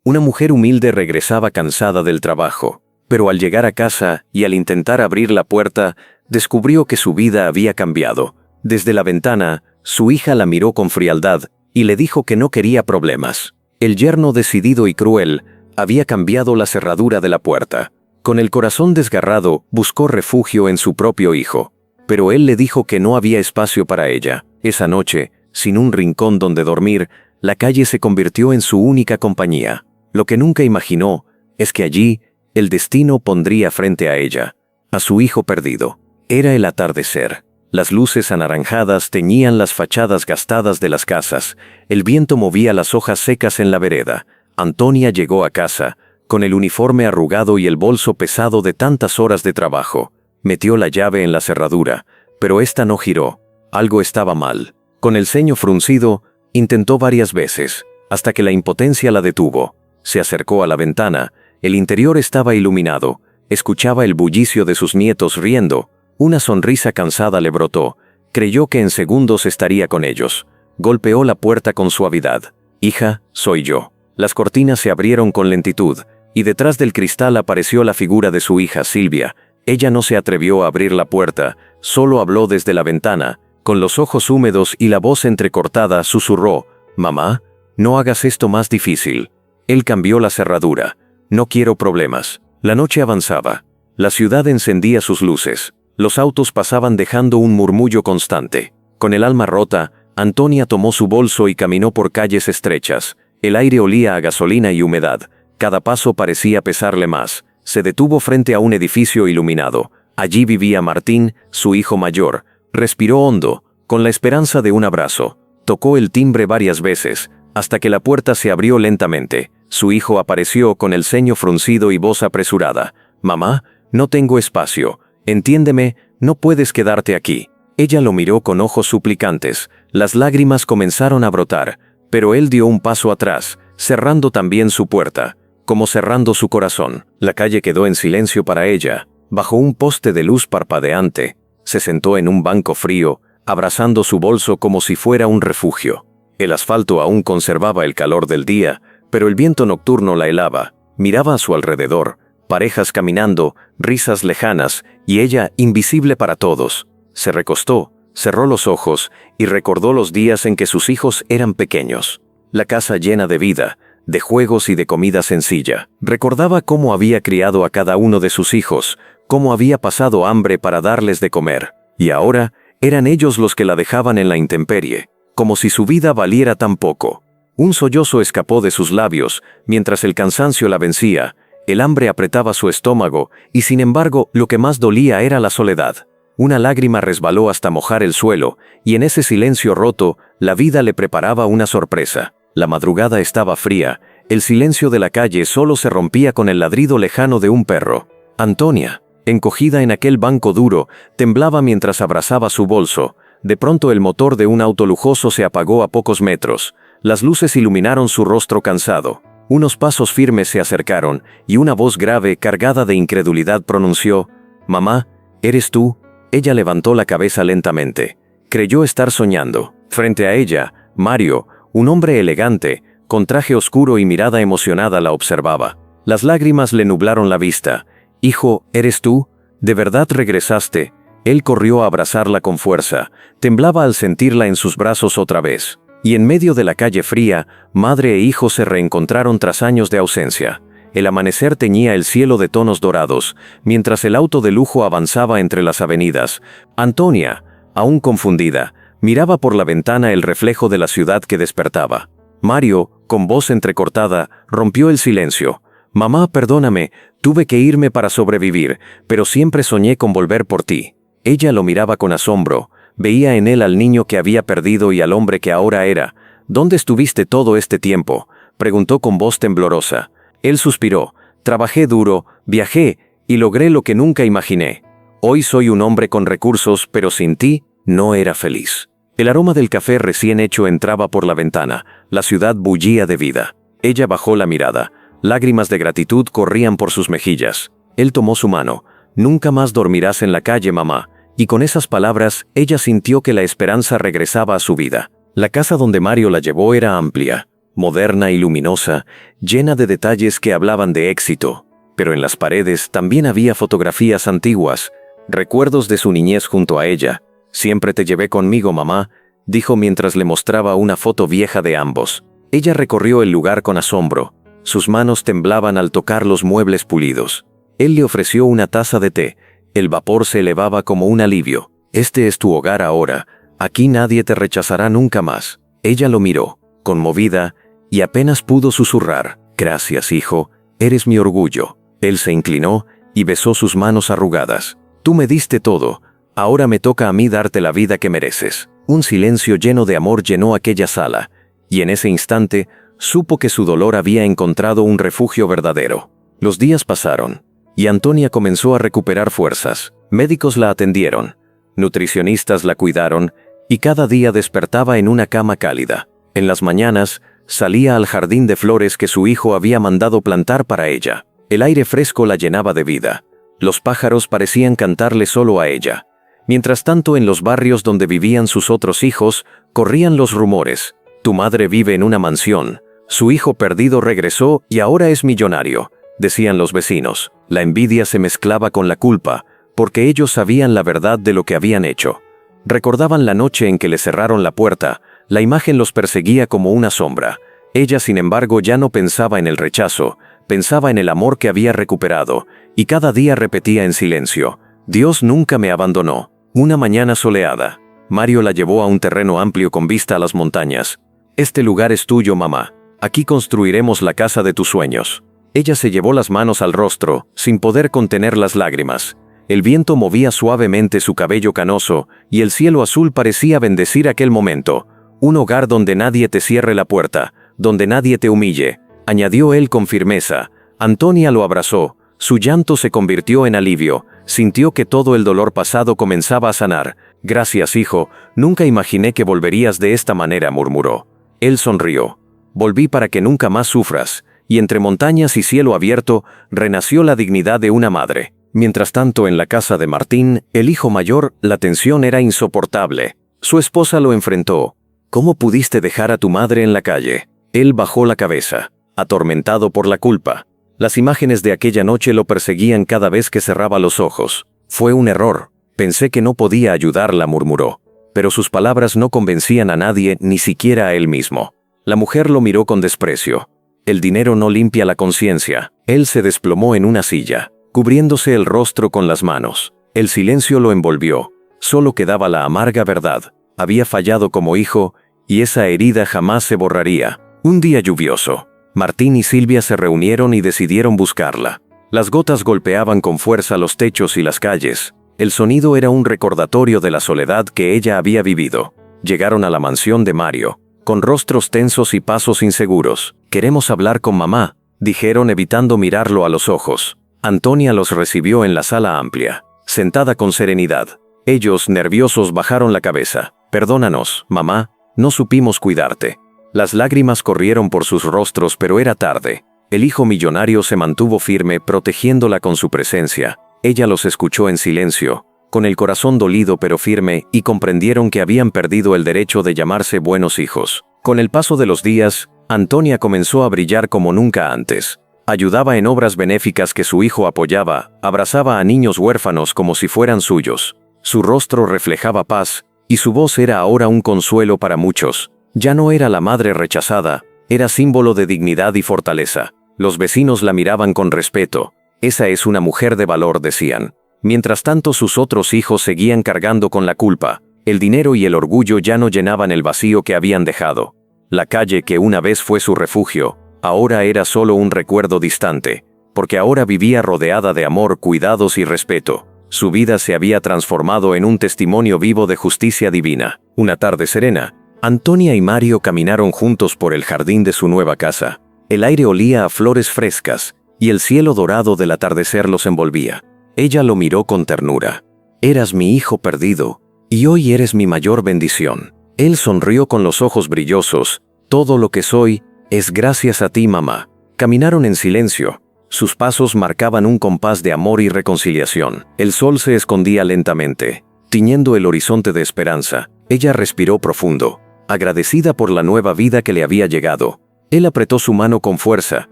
Una mujer humilde regresaba cansada del trabajo, pero al llegar a casa y al intentar abrir la puerta, descubrió que su vida había cambiado. Desde la ventana, su hija la miró con frialdad y le dijo que no quería problemas. El yerno, decidido y cruel, había cambiado la cerradura de la puerta. Con el corazón desgarrado, buscó refugio en su propio hijo. Pero él le dijo que no había espacio para ella. Esa noche, sin un rincón donde dormir, la calle se convirtió en su única compañía. Lo que nunca imaginó es que allí el destino pondría frente a ella, a su hijo perdido. Era el atardecer. Las luces anaranjadas teñían las fachadas gastadas de las casas. El viento movía las hojas secas en la vereda. Antonia llegó a casa, con el uniforme arrugado y el bolso pesado de tantas horas de trabajo. Metió la llave en la cerradura, pero esta no giró. Algo estaba mal. Con el ceño fruncido, intentó varias veces, hasta que la impotencia la detuvo. Se acercó a la ventana. El interior estaba iluminado. Escuchaba el bullicio de sus nietos riendo. Una sonrisa cansada le brotó. Creyó que en segundos estaría con ellos. Golpeó la puerta con suavidad. «Hija, soy yo». Las cortinas se abrieron con lentitud, y detrás del cristal apareció la figura de su hija Silvia. Ella no se atrevió a abrir la puerta, solo habló desde la ventana. Con los ojos húmedos y la voz entrecortada, susurró: «Mamá, no hagas esto más difícil». Él cambió la cerradura. «No quiero problemas». La noche avanzaba. La ciudad encendía sus luces. Los autos pasaban dejando un murmullo constante. Con el alma rota, Antonia tomó su bolso y caminó por calles estrechas. El aire olía a gasolina y humedad. Cada paso parecía pesarle más. Se detuvo frente a un edificio iluminado. Allí vivía Martín, su hijo mayor. Respiró hondo, con la esperanza de un abrazo. Tocó el timbre varias veces, hasta que la puerta se abrió lentamente. Su hijo apareció con el ceño fruncido y voz apresurada. «Mamá, no tengo espacio. Entiéndeme, no puedes quedarte aquí». Ella lo miró con ojos suplicantes. Las lágrimas comenzaron a brotar, pero él dio un paso atrás, cerrando también su puerta, como cerrando su corazón. La calle quedó en silencio para ella. Bajo un poste de luz parpadeante, se sentó en un banco frío, abrazando su bolso como si fuera un refugio. El asfalto aún conservaba el calor del día, pero el viento nocturno la helaba. Miraba a su alrededor, parejas caminando, risas lejanas, y ella invisible para todos. Se recostó, cerró los ojos y recordó los días en que sus hijos eran pequeños. La casa llena de vida, de juegos y de comida sencilla. Recordaba cómo había criado a cada uno de sus hijos, cómo había pasado hambre para darles de comer. Y ahora, eran ellos los que la dejaban en la intemperie, como si su vida valiera tan poco. Un sollozo escapó de sus labios, mientras el cansancio la vencía. El hambre apretaba su estómago, y sin embargo, lo que más dolía era la soledad. Una lágrima resbaló hasta mojar el suelo, y en ese silencio roto, la vida le preparaba una sorpresa. La madrugada estaba fría, el silencio de la calle solo se rompía con el ladrido lejano de un perro. Antonia, encogida en aquel banco duro, temblaba mientras abrazaba su bolso. De pronto el motor de un auto lujoso se apagó a pocos metros. Las luces iluminaron su rostro cansado. Unos pasos firmes se acercaron, y una voz grave, cargada de incredulidad, pronunció: «Mamá, ¿eres tú?». Ella levantó la cabeza lentamente. Creyó estar soñando. Frente a ella, Mario, un hombre elegante, con traje oscuro y mirada emocionada, la observaba. Las lágrimas le nublaron la vista. «Hijo, ¿eres tú? ¿De verdad regresaste?». Él corrió a abrazarla con fuerza. Temblaba al sentirla en sus brazos otra vez. Y en medio de la calle fría, madre e hijo se reencontraron tras años de ausencia. El amanecer teñía el cielo de tonos dorados, mientras el auto de lujo avanzaba entre las avenidas. Antonia, aún confundida, miraba por la ventana el reflejo de la ciudad que despertaba. Mario, con voz entrecortada, rompió el silencio. «Mamá, perdóname, tuve que irme para sobrevivir, pero siempre soñé con volver por ti». Ella lo miraba con asombro. Veía en él al niño que había perdido y al hombre que ahora era. «¿Dónde estuviste todo este tiempo?», preguntó con voz temblorosa. Él suspiró. «Trabajé duro, viajé, y logré lo que nunca imaginé. Hoy soy un hombre con recursos, pero sin ti, no era feliz». El aroma del café recién hecho entraba por la ventana. La ciudad bullía de vida. Ella bajó la mirada. Lágrimas de gratitud corrían por sus mejillas. Él tomó su mano. «Nunca más dormirás en la calle, mamá». Y con esas palabras, ella sintió que la esperanza regresaba a su vida. La casa donde Mario la llevó era amplia, moderna y luminosa, llena de detalles que hablaban de éxito. Pero en las paredes también había fotografías antiguas, recuerdos de su niñez junto a ella. «Siempre te llevé conmigo, mamá», dijo mientras le mostraba una foto vieja de ambos. Ella recorrió el lugar con asombro. Sus manos temblaban al tocar los muebles pulidos. Él le ofreció una taza de té. El vapor se elevaba como un alivio. «Este es tu hogar ahora. Aquí nadie te rechazará nunca más». Ella lo miró, conmovida, y apenas pudo susurrar: «Gracias, hijo. Eres mi orgullo». Él se inclinó y besó sus manos arrugadas. «Tú me diste todo. Ahora me toca a mí darte la vida que mereces». Un silencio lleno de amor llenó aquella sala, y en ese instante supo que su dolor había encontrado un refugio verdadero. Los días pasaron, y Antonia comenzó a recuperar fuerzas. Médicos la atendieron, nutricionistas la cuidaron, y cada día despertaba en una cama cálida. En las mañanas, salía al jardín de flores que su hijo había mandado plantar para ella. El aire fresco la llenaba de vida. Los pájaros parecían cantarle solo a ella. Mientras tanto, en los barrios donde vivían sus otros hijos, corrían los rumores: «Tu madre vive en una mansión, su hijo perdido regresó y ahora es millonario», decían los vecinos. La envidia se mezclaba con la culpa, porque ellos sabían la verdad de lo que habían hecho. Recordaban la noche en que le cerraron la puerta. La imagen los perseguía como una sombra. Ella, sin embargo, ya no pensaba en el rechazo, pensaba en el amor que había recuperado, y cada día repetía en silencio: «Dios nunca me abandonó». Una mañana soleada, Mario la llevó a un terreno amplio con vista a las montañas. «Este lugar es tuyo, mamá. Aquí construiremos la casa de tus sueños». Ella se llevó las manos al rostro, sin poder contener las lágrimas. El viento movía suavemente su cabello canoso, y el cielo azul parecía bendecir aquel momento. «Un hogar donde nadie te cierre la puerta, donde nadie te humille», añadió él con firmeza. Antonia lo abrazó. Su llanto se convirtió en alivio. Sintió que todo el dolor pasado comenzaba a sanar. «Gracias, hijo. Nunca imaginé que volverías de esta manera», murmuró. Él sonrió. «Volví para que nunca más sufras». Y entre montañas y cielo abierto, renació la dignidad de una madre. Mientras tanto, en la casa de Martín, el hijo mayor, la tensión era insoportable. Su esposa lo enfrentó. «¿Cómo pudiste dejar a tu madre en la calle?». Él bajó la cabeza, atormentado por la culpa. Las imágenes de aquella noche lo perseguían cada vez que cerraba los ojos. «Fue un error. Pensé que no podía ayudarla», murmuró. Pero sus palabras no convencían a nadie, ni siquiera a él mismo. La mujer lo miró con desprecio. «El dinero no limpia la conciencia». Él se desplomó en una silla, cubriéndose el rostro con las manos. El silencio lo envolvió. Solo quedaba la amarga verdad. Había fallado como hijo, y esa herida jamás se borraría. Un día lluvioso, Martín y Silvia se reunieron y decidieron buscarla. Las gotas golpeaban con fuerza los techos y las calles. El sonido era un recordatorio de la soledad que ella había vivido. Llegaron a la mansión de Mario, con rostros tensos y pasos inseguros. «Queremos hablar con mamá», dijeron evitando mirarlo a los ojos. Antonia los recibió en la sala amplia, sentada con serenidad. Ellos, nerviosos, bajaron la cabeza. «Perdónanos, mamá, no supimos cuidarte». Las lágrimas corrieron por sus rostros, pero era tarde. El hijo millonario se mantuvo firme, protegiéndola con su presencia. Ella los escuchó en silencio, con el corazón dolido pero firme, y comprendieron que habían perdido el derecho de llamarse buenos hijos. Con el paso de los días, Antonia comenzó a brillar como nunca antes. Ayudaba en obras benéficas que su hijo apoyaba, abrazaba a niños huérfanos como si fueran suyos. Su rostro reflejaba paz, y su voz era ahora un consuelo para muchos. Ya no era la madre rechazada, era símbolo de dignidad y fortaleza. Los vecinos la miraban con respeto. «Esa es una mujer de valor», decían. Mientras tanto, sus otros hijos seguían cargando con la culpa. El dinero y el orgullo ya no llenaban el vacío que habían dejado. La calle que una vez fue su refugio, ahora era solo un recuerdo distante, porque ahora vivía rodeada de amor, cuidados y respeto. Su vida se había transformado en un testimonio vivo de justicia divina. Una tarde serena, Antonia y Mario caminaron juntos por el jardín de su nueva casa. El aire olía a flores frescas, y el cielo dorado del atardecer los envolvía. Ella lo miró con ternura. «Eras mi hijo perdido, y hoy eres mi mayor bendición». Él sonrió con los ojos brillosos. «Todo lo que soy es gracias a ti, mamá». Caminaron en silencio. Sus pasos marcaban un compás de amor y reconciliación. El sol se escondía lentamente, tiñendo el horizonte de esperanza. Ella respiró profundo, agradecida por la nueva vida que le había llegado. Él apretó su mano con fuerza,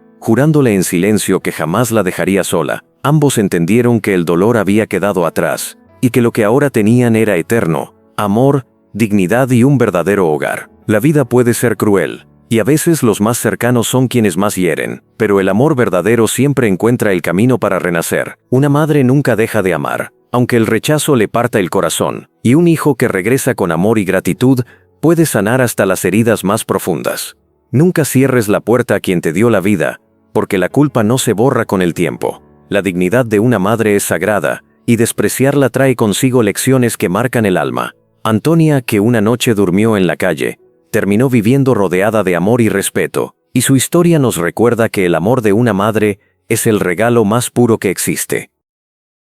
jurándole en silencio que jamás la dejaría sola. Ambos entendieron que el dolor había quedado atrás, y que lo que ahora tenían era eterno: amor, dignidad y un verdadero hogar. La vida puede ser cruel, y a veces los más cercanos son quienes más hieren, pero el amor verdadero siempre encuentra el camino para renacer. Una madre nunca deja de amar, aunque el rechazo le parta el corazón, y un hijo que regresa con amor y gratitud puede sanar hasta las heridas más profundas. Nunca cierres la puerta a quien te dio la vida, porque la culpa no se borra con el tiempo. La dignidad de una madre es sagrada, y despreciarla trae consigo lecciones que marcan el alma. Antonia, que una noche durmió en la calle, terminó viviendo rodeada de amor y respeto, y su historia nos recuerda que el amor de una madre es el regalo más puro que existe.